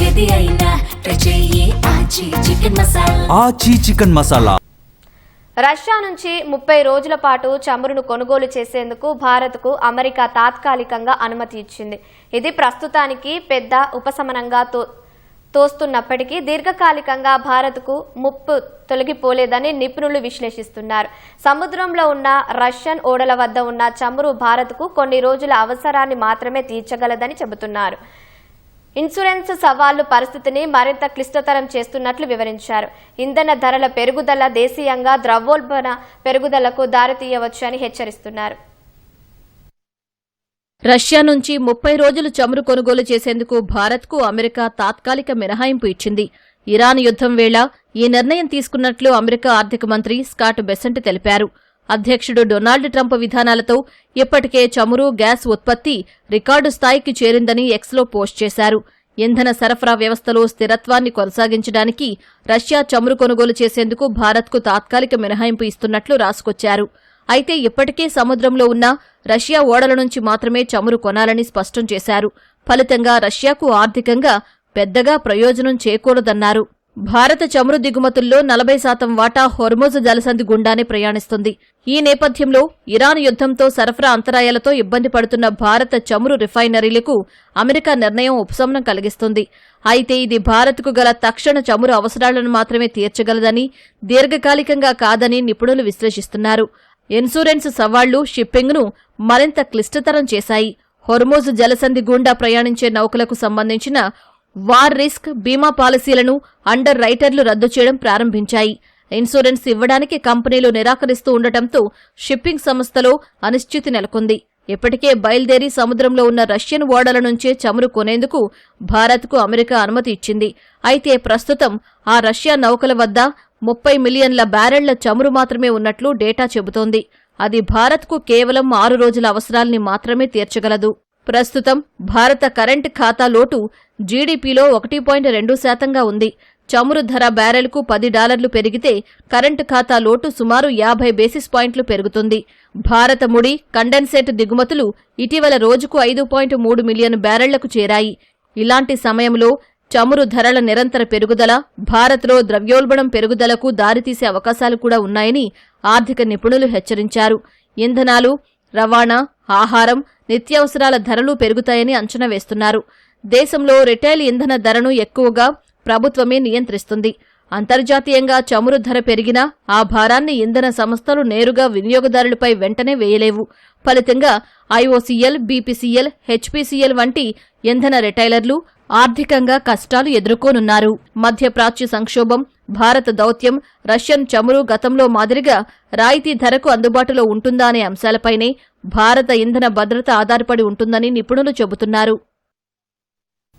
ఏది అయినా ట్రై చెయ్యి ఆచి చికెన్ మసాలా. రష్యా నుంచి 30 రోజుల పాటు చమురును కొనుగోలు చేసేందుకు భారత్కు అమెరికా తాత్కాలికంగా అనుమతి ఇచ్చింది. ఇది ప్రస్తుతానికి పెద్ద ఉపశమనంగా తోస్తున్నప్పటికీ దీర్ఘకాలికంగా భారత్కు ముప్పు తొలగిపోలేదని నిపుణులు విశ్లేషిస్తున్నారు. సముద్రంలో ఉన్న రష్యన్ ఓడల వద్ద ఉన్న చమురు భారత్కు కొన్ని రోజుల అవసరాన్ని మాత్రమే తీర్చగలదని చెబుతున్నారు. ఇన్సూరెన్స్ సవాళ్లు పరిస్థితిని మరింత క్లిష్టతరం చేస్తున్నట్లు వివరించారు. ఇంధన ధరల పెరుగుదల దేశీయంగా ద్రవ్యోల్బణ పెరుగుదలకు దారితీయవచ్చని హెచ్చరిస్తున్నారు. రష్యా నుంచి 30 రోజులు చమురు కొనుగోలు చేసేందుకు భారత్కు అమెరికా తాత్కాలిక మినహాయింపు ఇచ్చింది. ఇరాన్ యుద్ధం వేళ ఈ నిర్ణయం తీసుకున్నట్లు అమెరికా ఆర్థిక మంత్రి స్కాట్ బెసెంట్ తెలిపారు. అధ్యక్షుడు డొనాల్డ్ ట్రంప్ విధానాలతో ఇప్పటికే చమురు, గ్యాస్ ఉత్పత్తి రికార్డు స్థాయికి చేరిందని ఎక్స్లో పోస్ట్ చేశారు. ఇంధన సరఫరా వ్యవస్థలో స్థిరత్వాన్ని కొనసాగించడానికి రష్యా చమురు కొనుగోలు చేసేందుకు భారత్కు తాత్కాలిక మినహాయింపు ఇస్తున్నట్లు రాసుకొచ్చారు. అయితే ఇప్పటికే సముద్రంలో ఉన్న రష్యా ఓడల నుంచి మాత్రమే చమురు కొనాలని స్పష్టం చేశారు. ఫలితంగా రష్యాకు ఆర్థికంగా పెద్దగా ప్రయోజనం చేకూడదన్నారు. భారత చమురు దిగుమతుల్లో 40% వాటా హోర్ముజ్ జలసంధి గుండానే ప్రయాణిస్తుంది. ఈ నేపథ్యంలో ఇరాన్ యుద్ధంతో సరఫరా అంతరాయాలతో ఇబ్బంది పడుతున్న భారత చమురు రిఫైనరీలకు అమెరికా నిర్ణయం ఉపశమనం కలిగిస్తుంది. అయితే ఇది భారత్కు గల తక్షణ చమురు అవసరాలను మాత్రమే తీర్చగలదని, దీర్ఘకాలికంగా కాదని నిపుణులు విశ్లేషిస్తున్నారు. ఇన్సూరెన్స్ సవాళ్లు షిప్పింగ్ను మరింత క్లిష్టతరం చేశాయి. హోర్ముజ్ జలసంధి గుండా ప్రయాణించే నౌకలకు సంబంధించిన వార్ రిస్క్ బీమా పాలసీలను అండర్ రైటర్లు రద్దు చేయడం ప్రారంభించాయి. ఇన్సూరెన్స్ ఇవ్వడానికి కంపెనీలు నిరాకరిస్తూ ఉండటంతో షిప్పింగ్ సంస్థలో అనిశ్చితి నెలకొంది. ఇప్పటికే బయలుదేరి సముద్రంలో ఉన్న రష్యన్ ఓడల నుంచే చమురు కొనేందుకు భారత్కు అమెరికా అనుమతి ఇచ్చింది. అయితే ప్రస్తుతం ఆ రష్యా నౌకల వద్ద 30 మిలియన్ల బ్యారెళ్ల చమురు మాత్రమే ఉన్నట్లు డేటా చెబుతోంది. అది భారత్కు కేవలం 6 రోజుల అవసరాల్ని మాత్రమే తీర్చగలదు. ప్రస్తుతం భారత కరెంటు ఖాతా లోటు జీడీపీలో 1.2% ఉంది. చమురు ధర బ్యారెల్కు $10 పెరిగితే కరెంటు ఖాతా లోటు సుమారు 50 బేసిస్ పాయింట్లు పెరుగుతుంది. భారత ముడి కండెన్సేట్ దిగుమతులు ఇటీవల రోజుకు 5.3 మిలియన్ బ్యారెళ్లకు చేరాయి. ఇలాంటి సమయంలో చమురు ధరల నిరంతర పెరుగుదల భారత్లో ద్రవ్యోల్బణం పెరుగుదలకు దారితీసే అవకాశాలు కూడా ఉన్నాయని ఆర్థిక నిపుణులు హెచ్చరించారు. ఇంధనాలు, రవాణా, ఆహారం, నిత్యావసరాల ధరలు పెరుగుతాయని అంచనా వేస్తున్నారు. దేశంలో రిటైల్ ఇంధన ధరను ఎక్కువగా ప్రభుత్వమే నియంత్రిస్తుంది. అంతర్జాతీయంగా చమురు ధర పెరిగినా ఆ భారాన్ని ఇంధన సంస్థలు నేరుగా వినియోగదారులపై వెంటనే వేయలేవు. ఫలితంగా ఐఓసీఎల్, బీపీసీఎల్, హెచ్పీసీఎల్ వంటి ఇంధన రిటైలర్లు ఆర్థికంగా కష్టాలు ఎదుర్కోనున్నారు. మధ్యప్రాచ్య సంక్షోభం, భారత దౌత్యం, రష్యన్ చమురు గతంలో మాదిరిగా రాయితీ ధరకు అందుబాటులో ఉంటుందా అనే అంశాలపైనే భారత ఇంధన భద్రత ఆధారపడి ఉంటుందని నిపుణులు చెబుతున్నారు.